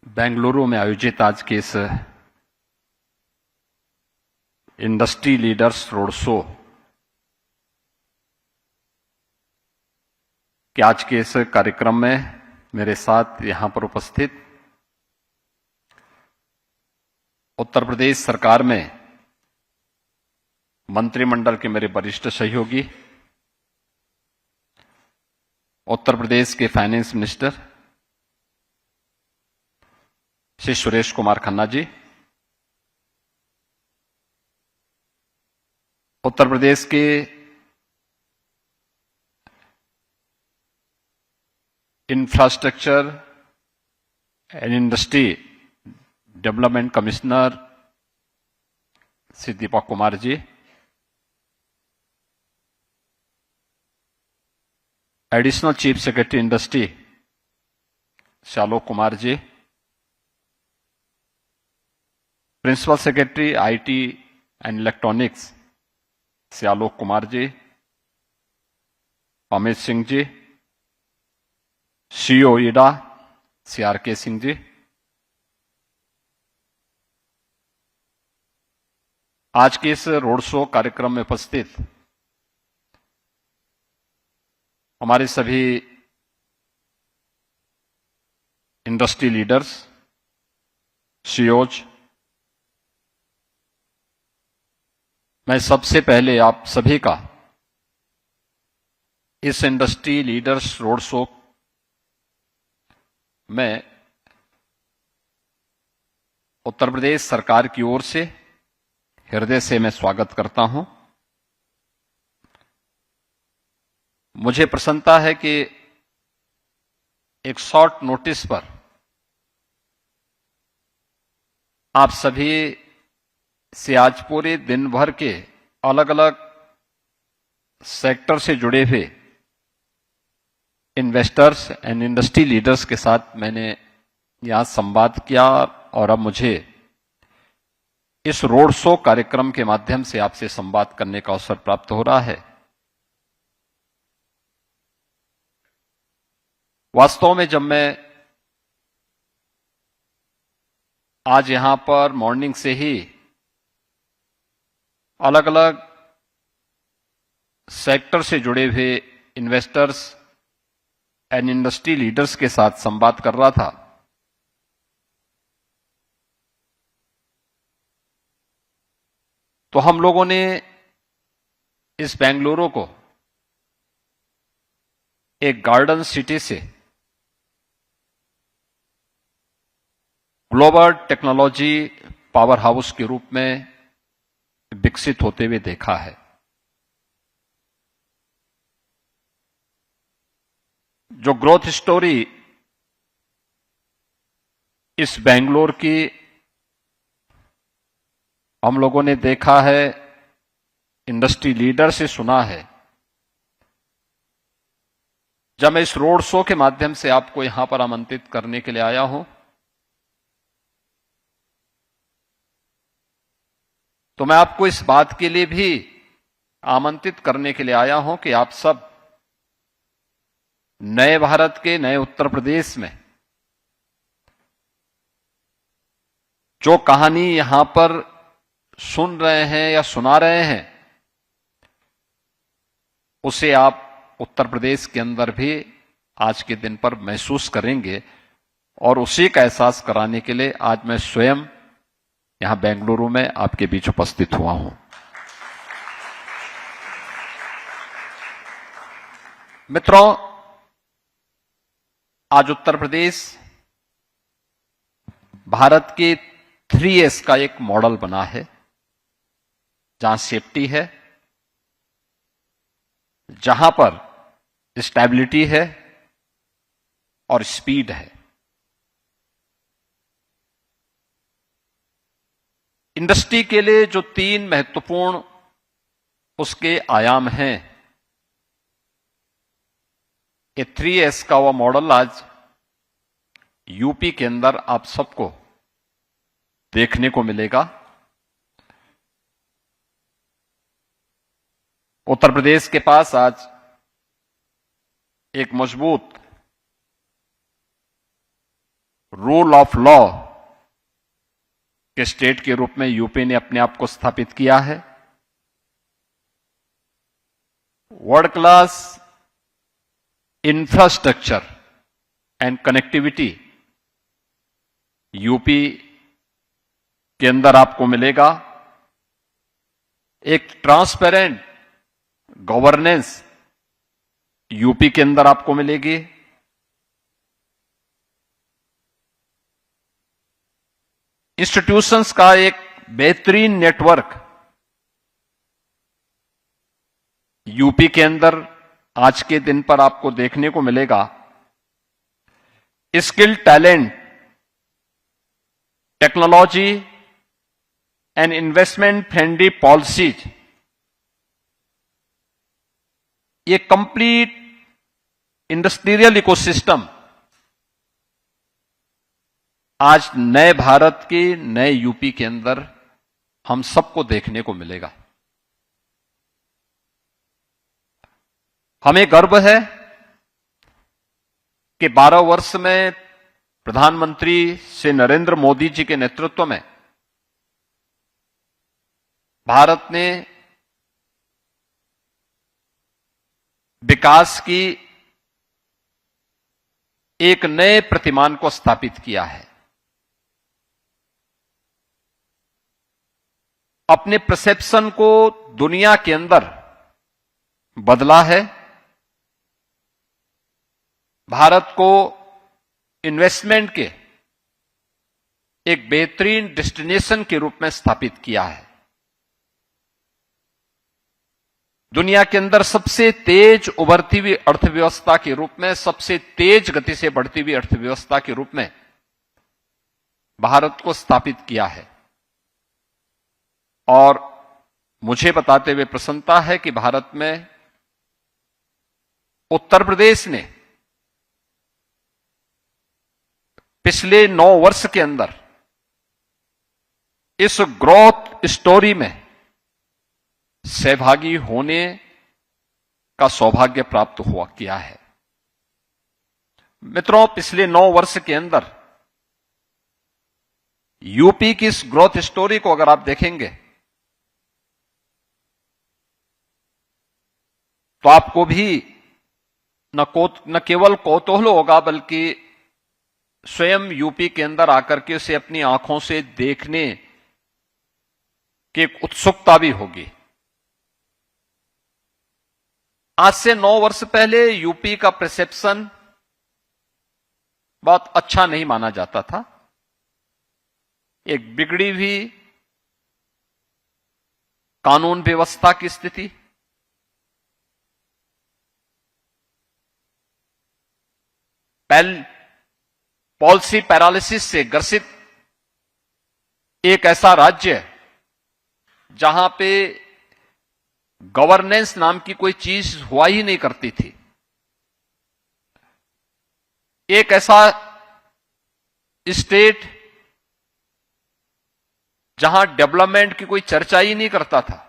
बेंगलुरु में आयोजित आज के इस इंडस्ट्री लीडर्स रोड शो के आज के इस कार्यक्रम में मेरे साथ यहां पर उपस्थित उत्तर प्रदेश सरकार में मंत्रिमंडल के मेरे वरिष्ठ सहयोगी, उत्तर प्रदेश के फाइनेंस मिनिस्टर श्री सुरेश कुमार खन्ना जी, उत्तर प्रदेश के infrastructure and industry development commissioner Shri Deepak Kumar ji, additional chief secretary industry Shri Alok Kumar ji, principal secretary IT and electronics Shri Alok Kumar ji, Amit Singh ji, CEO ईडा श्री आर.के. सिंह जी, आज के इस रोड शो कार्यक्रम में उपस्थित हमारे सभी इंडस्ट्री लीडर्स, सीईओज, मैं सबसे पहले आप सभी का इस इंडस्ट्री लीडर्स रोड शो में उत्तर प्रदेश सरकार की ओर से हृदय से मैं स्वागत करता हूं। मुझे प्रसन्नता है कि एक शॉर्ट नोटिस पर आप सभी से आज पूरे दिन भर के अलग अलग सेक्टर से जुड़े हुए इन्वेस्टर्स एंड इंडस्ट्री लीडर्स के साथ मैंने यहां संवाद किया और अब मुझे इस रोड शो कार्यक्रम के माध्यम से आपसे संवाद करने का अवसर प्राप्त हो रहा है। वास्तव में जब मैं आज यहां पर मॉर्निंग से ही अलग अलग सेक्टर से जुड़े हुए इन्वेस्टर्स एंड इंडस्ट्री लीडर्स के साथ संवाद कर रहा था, तो हम लोगों ने इस बेंगलुरु को एक गार्डन सिटी से ग्लोबल टेक्नोलॉजी पावर हाउस के रूप में विकसित होते हुए देखा है। जो ग्रोथ स्टोरी इस बेंगलोर की हम लोगों ने देखा है, इंडस्ट्री लीडर से सुना है, जब मैं इस रोड शो के माध्यम से आपको यहां पर आमंत्रित करने के लिए आया हूं, तो मैं आपको इस बात के लिए भी आमंत्रित करने के लिए आया हूं कि आप सब नए भारत के, नए उत्तर प्रदेश में जो कहानी यहां पर सुन रहे हैं या सुना रहे हैं, उसे आप उत्तर प्रदेश के अंदर भी आज के दिन पर महसूस करेंगे और उसी का एहसास कराने के लिए आज मैं स्वयं यहां बेंगलुरु में आपके बीच उपस्थित हुआ हूं। मित्रों, आज उत्तर प्रदेश भारत के 3S का एक मॉडल बना है, जहां सेफ्टी है, जहां पर स्टेबिलिटी है और स्पीड है। इंडस्ट्री के लिए जो 3 महत्वपूर्ण उसके आयाम हैं, ये 3S का वह मॉडल आज यूपी के अंदर आप सबको देखने को मिलेगा। उत्तर प्रदेश के पास आज एक मजबूत रूल ऑफ लॉ के स्टेट के रूप में यूपी ने अपने आप को स्थापित किया है। World class infrastructure and connectivity UP के अंदर आपको मिलेगा। एक ट्रांसपेरेंट गवर्नेंस यूपी के अंदर आपको मिलेगी। इंस्टीट्यूशंस का एक बेहतरीन नेटवर्क यूपी के अंदर आज के दिन पर आपको देखने को मिलेगा। Skill, talent, technology and investment friendly policies, ये कंप्लीट इंडस्ट्रियल इकोसिस्टम आज नए भारत के नए यूपी के अंदर हम सबको देखने को मिलेगा। हमें गर्व है कि 12 वर्ष में प्रधानमंत्री श्री नरेंद्र मोदी जी के नेतृत्व में भारत ने विकास की एक नए प्रतिमान को स्थापित किया है। अपने परसेप्शन को दुनिया के अंदर बदला है। भारत को इन्वेस्टमेंट के एक बेहतरीन डेस्टिनेशन के रूप में स्थापित किया है। दुनिया के अंदर सबसे तेज उभरती हुई अर्थव्यवस्था के रूप में, सबसे तेज गति से बढ़ती हुई अर्थव्यवस्था के रूप में भारत को स्थापित किया है। और मुझे बताते हुए प्रसन्नता है कि भारत में उत्तर प्रदेश ने पिछले 9 वर्ष के अंदर इस ग्रोथ स्टोरी में सहभागी होने का सौभाग्य प्राप्त हुआ किया है। मित्रों, पिछले 9 वर्ष के अंदर यूपी की इस ग्रोथ स्टोरी को अगर आप देखेंगे तो आपको भी न केवल कौतूहल होगा बल्कि स्वयं यूपी के अंदर आकर के उसे अपनी आंखों से देखने की एक उत्सुकता भी होगी। आज से 9 वर्ष पहले यूपी का परसेप्शन बहुत अच्छा नहीं माना जाता था। एक बिगड़ी हुई कानून व्यवस्था की स्थिति, पॉलिसी पैरालिसिस से ग्रसित एक ऐसा राज्य जहां पे गवर्नेंस नाम की कोई चीज हुआ ही नहीं करती थी। एक ऐसा स्टेट जहां डेवलपमेंट की कोई चर्चा ही नहीं करता था।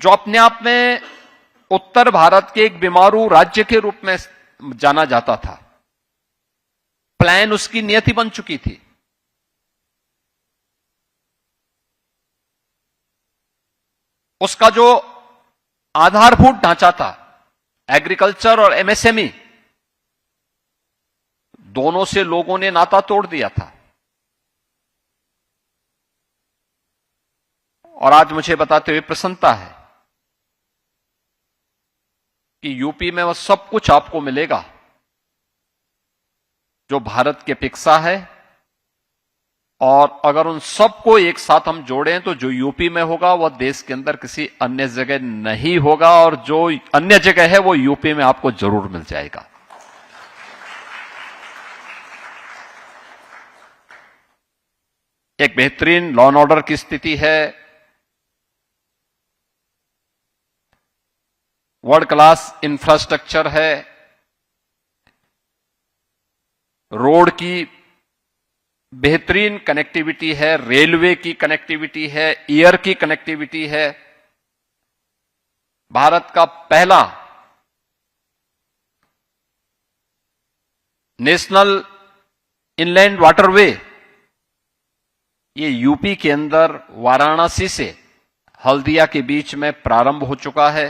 जो अपने आप में उत्तर भारत के एक बीमारू राज्य के रूप में जाना जाता था। प्लान उसकी नियति बन चुकी थी। उसका जो आधारभूत ढांचा था, एग्रीकल्चर और एमएसएमई, दोनों से लोगों ने नाता तोड़ दिया था। और आज मुझे बताते हुए प्रसन्नता है कि यूपी में वह सब कुछ आपको मिलेगा जो भारत की अपेक्षा है। और अगर उन सबको एक साथ हम जोड़ें तो जो यूपी में होगा वह देश के अंदर किसी अन्य जगह नहीं होगा, और जो अन्य जगह है वो यूपी में आपको जरूर मिल जाएगा। एक बेहतरीन लॉ एंड ऑर्डर की स्थिति है। वर्ल्ड क्लास इंफ्रास्ट्रक्चर है। रोड की बेहतरीन कनेक्टिविटी है, रेलवे की कनेक्टिविटी है, एयर की कनेक्टिविटी है। भारत का पहला नेशनल इनलैंड वाटरवे ये यूपी के अंदर वाराणसी से हल्दिया के बीच में प्रारंभ हो चुका है।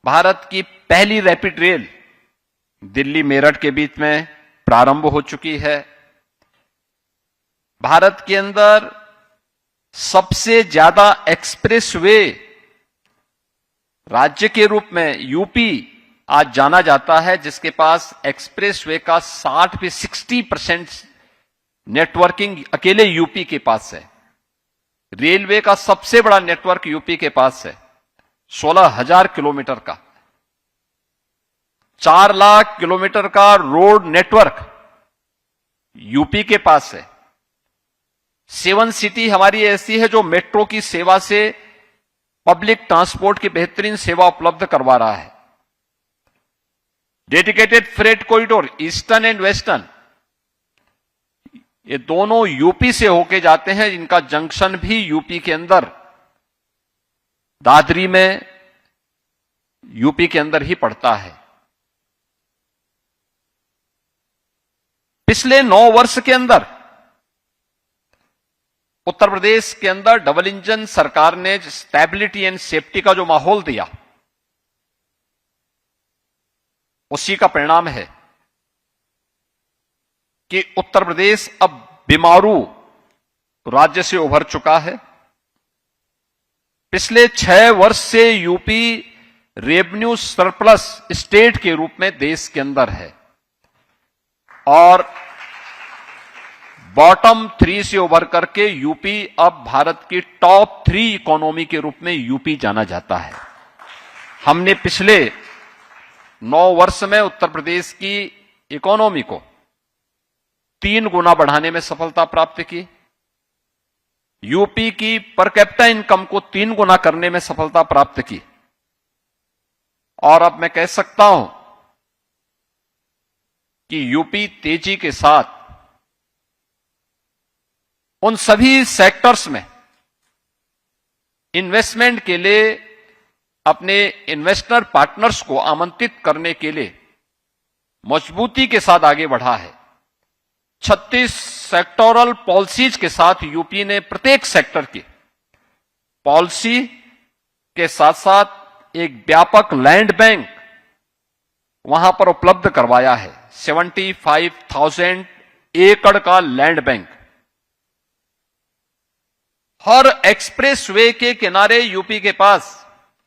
भारत की पहली रैपिड रेल दिल्ली मेरठ के बीच में प्रारंभ हो चुकी है। भारत के अंदर सबसे ज्यादा एक्सप्रेसवे राज्य के रूप में यूपी आज जाना जाता है, जिसके पास एक्सप्रेसवे का 60% नेटवर्किंग अकेले यूपी के पास है। रेलवे का सबसे बड़ा नेटवर्क यूपी के पास है, 16,000 किलोमीटर का। 4 लाख किलोमीटर का रोड नेटवर्क यूपी के पास है। 7 सिटी हमारी ऐसी है जो मेट्रो की सेवा से पब्लिक ट्रांसपोर्ट की बेहतरीन सेवा उपलब्ध करवा रहा है। Dedicated freight corridor eastern and western, ये दोनों यूपी से होके जाते हैं, जिनका जंक्शन भी यूपी के अंदर दादरी में यूपी के अंदर ही पड़ता है। पिछले 9 वर्ष के अंदर उत्तर प्रदेश के अंदर डबल इंजन सरकार ने स्टेबिलिटी एंड सेफ्टी का जो माहौल दिया, उसी का परिणाम है कि उत्तर प्रदेश अब बीमारू राज्य से उभर चुका है। पिछले 6 वर्ष से यूपी रेवेन्यू सरप्लस स्टेट के रूप में देश के अंदर है और बॉटम 3 से उभर करके यूपी अब भारत की टॉप 3 इकोनॉमी के रूप में यूपी जाना जाता है। हमने पिछले 9 वर्ष में उत्तर प्रदेश की इकोनॉमी को 3 गुना बढ़ाने में सफलता प्राप्त की, यूपी की पर कैपिटा इनकम को 3 गुना करने में सफलता प्राप्त की और अब मैं कह सकता हूं कि यूपी तेजी के साथ उन सभी सेक्टर्स में इन्वेस्टमेंट के लिए अपने इन्वेस्टर पार्टनर्स को आमंत्रित करने के लिए मजबूती के साथ आगे बढ़ा है। 36 सेक्टोरल पॉलिसीज के साथ यूपी ने प्रत्येक सेक्टर की पॉलिसी के साथ साथ एक व्यापक लैंड बैंक वहां पर उपलब्ध करवाया है। 75,000 एकड़ का लैंड बैंक। हर एक्सप्रेसवे के किनारे यूपी के पास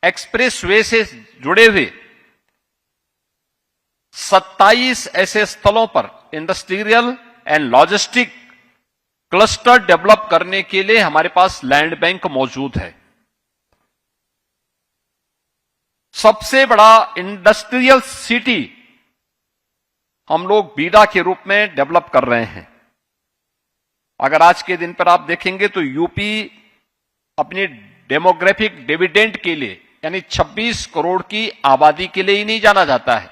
एक्सप्रेसवे से जुड़े हुए 27 ऐसे स्थलों पर industrial and logistic cluster develop करने के लिए हमारे पास लैंड बैंक मौजूद है। सबसे बड़ा इंडस्ट्रियल सिटी हम लोग बीडा के रूप में डेवलप कर रहे हैं। अगर आज के दिन पर आप देखेंगे तो यूपी अपनी डेमोग्राफिक डिविडेंड के लिए यानी 26 करोड़ की आबादी के लिए ही नहीं जाना जाता है।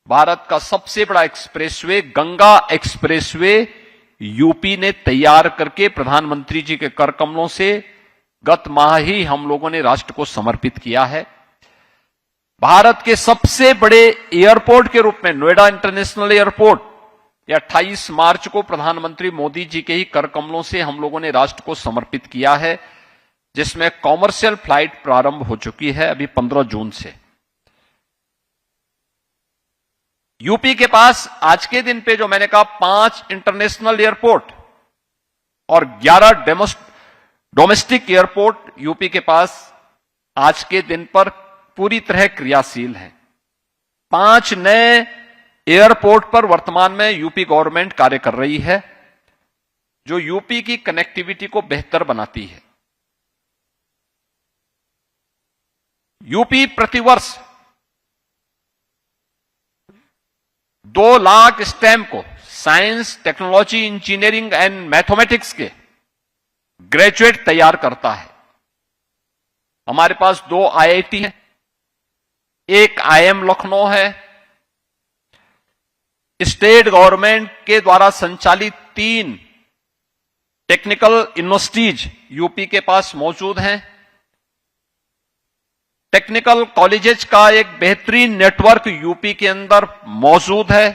भारत का सबसे बड़ा एक्सप्रेसवे गंगा एक्सप्रेसवे यूपी ने तैयार करके प्रधानमंत्री जी के कर कमलों से गत माह ही हम लोगों ने राष्ट्र को समर्पित किया है। भारत के सबसे बड़े एयरपोर्ट के रूप में नोएडा इंटरनेशनल एयरपोर्ट 28 मार्च को प्रधानमंत्री मोदी जी के ही कर कमलों से हम लोगों ने राष्ट्र को समर्पित किया है, जिसमें कॉमर्शियल फ्लाइट प्रारंभ हो चुकी है अभी 15 जून से। यूपी के पास आज के दिन पे जो मैंने कहा 5 इंटरनेशनल एयरपोर्ट और 11 डोमेस्टिक एयरपोर्ट यूपी के पास आज के दिन पर पूरी तरह क्रियाशील हैं। 5 नए एयरपोर्ट पर वर्तमान में यूपी गवर्नमेंट कार्य कर रही है, जो यूपी की कनेक्टिविटी को बेहतर बनाती है। यूपी प्रतिवर्ष 2 लाख स्टेम को science, technology, engineering and mathematics के ग्रेजुएट तैयार करता है। हमारे पास 2 आईआईटी हैं, एक आईएम लखनऊ है। स्टेट गवर्नमेंट के द्वारा संचालित 3 टेक्निकल यूनिवर्सिटीज यूपी के पास मौजूद हैं। टेक्निकल कॉलेजेस का एक बेहतरीन नेटवर्क यूपी के अंदर मौजूद है।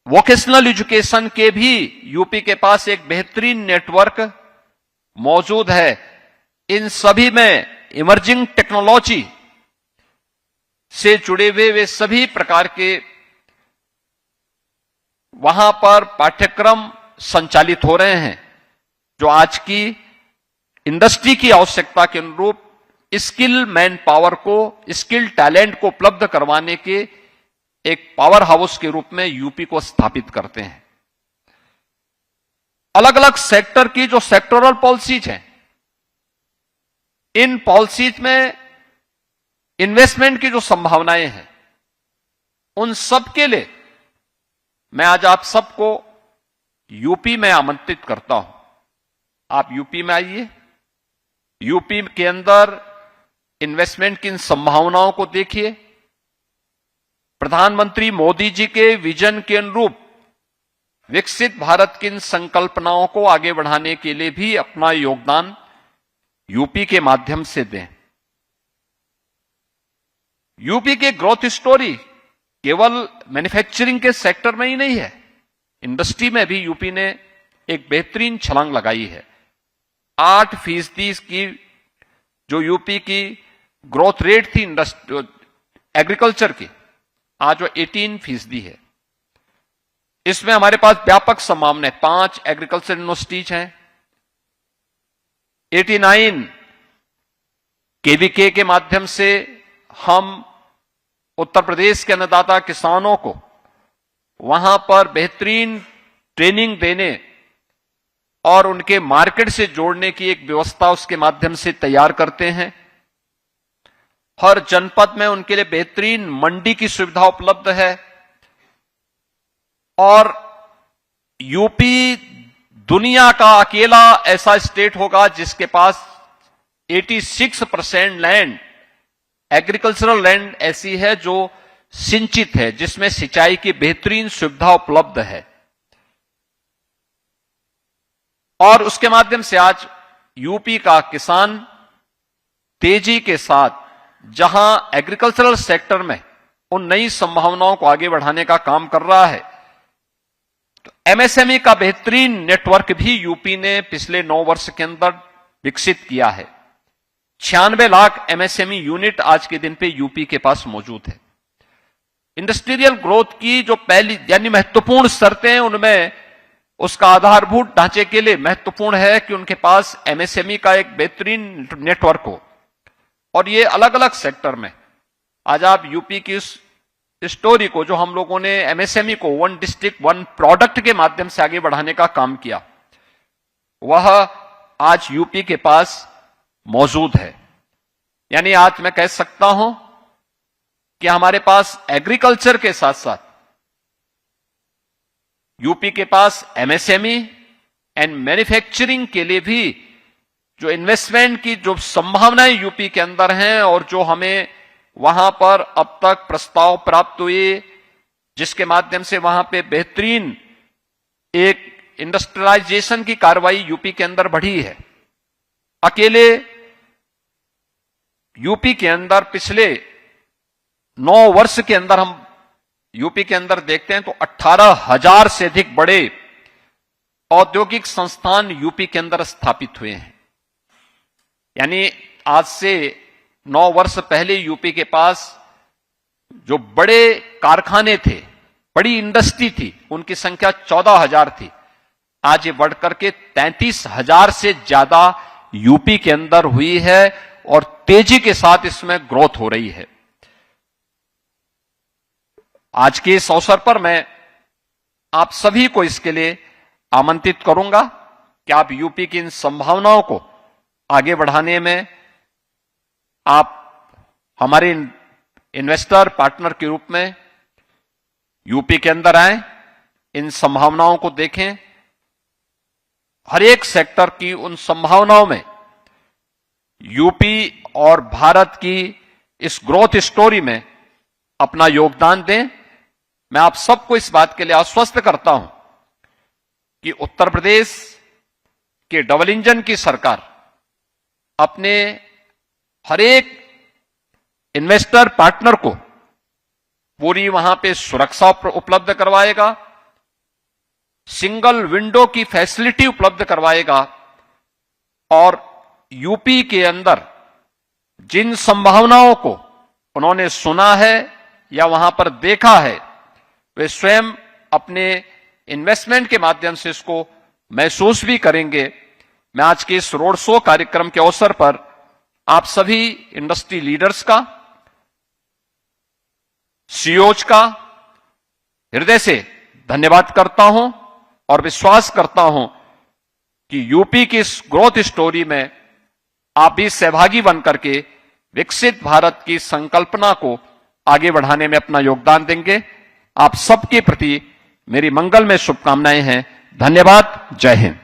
वोकेशनल एजुकेशन के भी यूपी के पास एक बेहतरीन नेटवर्क मौजूद है। इन सभी में इमर्जिंग टेक्नोलॉजी से जुड़े हुए वे सभी प्रकार के वहां पर पाठ्यक्रम संचालित हो रहे हैं, जो आज की इंडस्ट्री की आवश्यकता के अनुरूप स्किल मैन पावर को, स्किल टैलेंट को उपलब्ध करवाने के एक पावर हाउस के रूप में यूपी को स्थापित करते हैं। अलग अलग सेक्टर की जो सेक्टोरल पॉलिसीज हैं, इन पॉलिसीज में इन्वेस्टमेंट की जो संभावनाएं हैं, उन सब के लिए मैं आज आप सबको यूपी में आमंत्रित करता हूं। आप यूपी में आइए, यूपी के अंदर इन्वेस्टमेंट की इन संभावनाओं को देखिए। प्रधानमंत्री मोदी जी के विजन के अनुरूप विकसित भारत की इन संकल्पनाओं को आगे बढ़ाने के लिए भी अपना योगदान यूपी के माध्यम से दें। यूपी के ग्रोथ स्टोरी केवल मैन्युफैक्चरिंग के सेक्टर में ही नहीं है, इंडस्ट्री में भी यूपी ने एक बेहतरीन छलांग लगाई है। 8% की जो यूपी की ग्रोथ रेट थी एग्रीकल्चर की, आज वो 18% है। इसमें हमारे पास व्यापक संभावना है। 5 एग्रीकल्चर यूनिवर्सिटीज हैं, 89 केवीके के माध्यम से हम उत्तर प्रदेश के अन्नदाता किसानों को वहां पर बेहतरीन ट्रेनिंग देने और उनके मार्केट से जोड़ने की एक व्यवस्था उसके माध्यम से तैयार करते हैं। हर जनपद में उनके लिए बेहतरीन मंडी की सुविधा उपलब्ध है। और यूपी दुनिया का अकेला ऐसा स्टेट होगा जिसके पास 86% लैंड, एग्रीकल्चरल लैंड ऐसी है जो सिंचित है, जिसमें सिंचाई की बेहतरीन सुविधा उपलब्ध है। और उसके माध्यम से आज यूपी का किसान तेजी के साथ जहां एग्रीकल्चरल सेक्टर में उन नई संभावनाओं को आगे बढ़ाने का काम कर रहा है, तो एमएसएमई का बेहतरीन नेटवर्क भी यूपी ने पिछले 9 वर्ष के अंदर विकसित किया है। 96 लाख एमएसएमई यूनिट आज के दिन पे यूपी के पास मौजूद है। इंडस्ट्रियल ग्रोथ की जो पहली यानी महत्वपूर्ण शर्तें हैं, उनमें उसका आधारभूत ढांचे के लिए महत्वपूर्ण है कि उनके पास एमएसएमई का एक बेहतरीन नेटवर्क हो। और ये अलग अलग सेक्टर में आज आप यूपी की इस स्टोरी को, जो हम लोगों ने एमएसएमई को 1 डिस्ट्रिक्ट 1 प्रोडक्ट के माध्यम से आगे बढ़ाने का काम किया, वह आज यूपी के पास मौजूद है। यानी आज मैं कह सकता हूं कि हमारे पास एग्रीकल्चर के साथ साथ यूपी के पास एमएसएमई एंड मैन्युफैक्चरिंग के लिए भी जो इन्वेस्टमेंट की जो संभावनाएं यूपी के अंदर हैं और जो हमें वहां पर अब तक प्रस्ताव प्राप्त हुए, जिसके माध्यम से वहां पे बेहतरीन एक इंडस्ट्रियलाइजेशन की कार्रवाई यूपी के अंदर बढ़ी है। अकेले यूपी के अंदर पिछले 9 वर्ष के अंदर हम यूपी के अंदर देखते हैं तो 18,000 से अधिक बड़े औद्योगिक संस्थान यूपी के अंदर स्थापित हुए हैं। यानी आज से 9 वर्ष पहले यूपी के पास जो बड़े कारखाने थे, बड़ी इंडस्ट्री थी, उनकी संख्या 14,000 थी। आज ये बढ़कर के 33,000 से ज्यादा यूपी के अंदर हुई है और तेजी के साथ इसमें ग्रोथ हो रही है। आज के इस अवसर पर मैं आप सभी को इसके लिए आमंत्रित करूंगा कि आप यूपी की इन संभावनाओं को आगे बढ़ाने में आप हमारे इन्वेस्टर पार्टनर के रूप में यूपी के अंदर आए, इन संभावनाओं को देखें। हर एक सेक्टर की उन संभावनाओं में यूपी और भारत की इस ग्रोथ स्टोरी में अपना योगदान दें। मैं आप सबको इस बात के लिए आश्वस्त करता हूं कि उत्तर प्रदेश के डबल इंजन की सरकार अपने हर एक इन्वेस्टर पार्टनर को पूरी वहां पे सुरक्षा उपलब्ध करवाएगा, सिंगल विंडो की फैसिलिटी उपलब्ध करवाएगा और यूपी के अंदर जिन संभावनाओं को उन्होंने सुना है या वहां पर देखा है, वे स्वयं अपने इन्वेस्टमेंट के माध्यम से इसको महसूस भी करेंगे। मैं आज के इस रोड शो कार्यक्रम के अवसर पर आप सभी इंडस्ट्री लीडर्स का, सीईओज का हृदय से धन्यवाद करता हूं और विश्वास करता हूं कि यूपी की इस ग्रोथ स्टोरी में आप भी सहभागी बनकर के विकसित भारत की संकल्पना को आगे बढ़ाने में अपना योगदान देंगे। आप सबके प्रति मेरी मंगलमय शुभकामनाएं हैं। धन्यवाद। जय हिंद।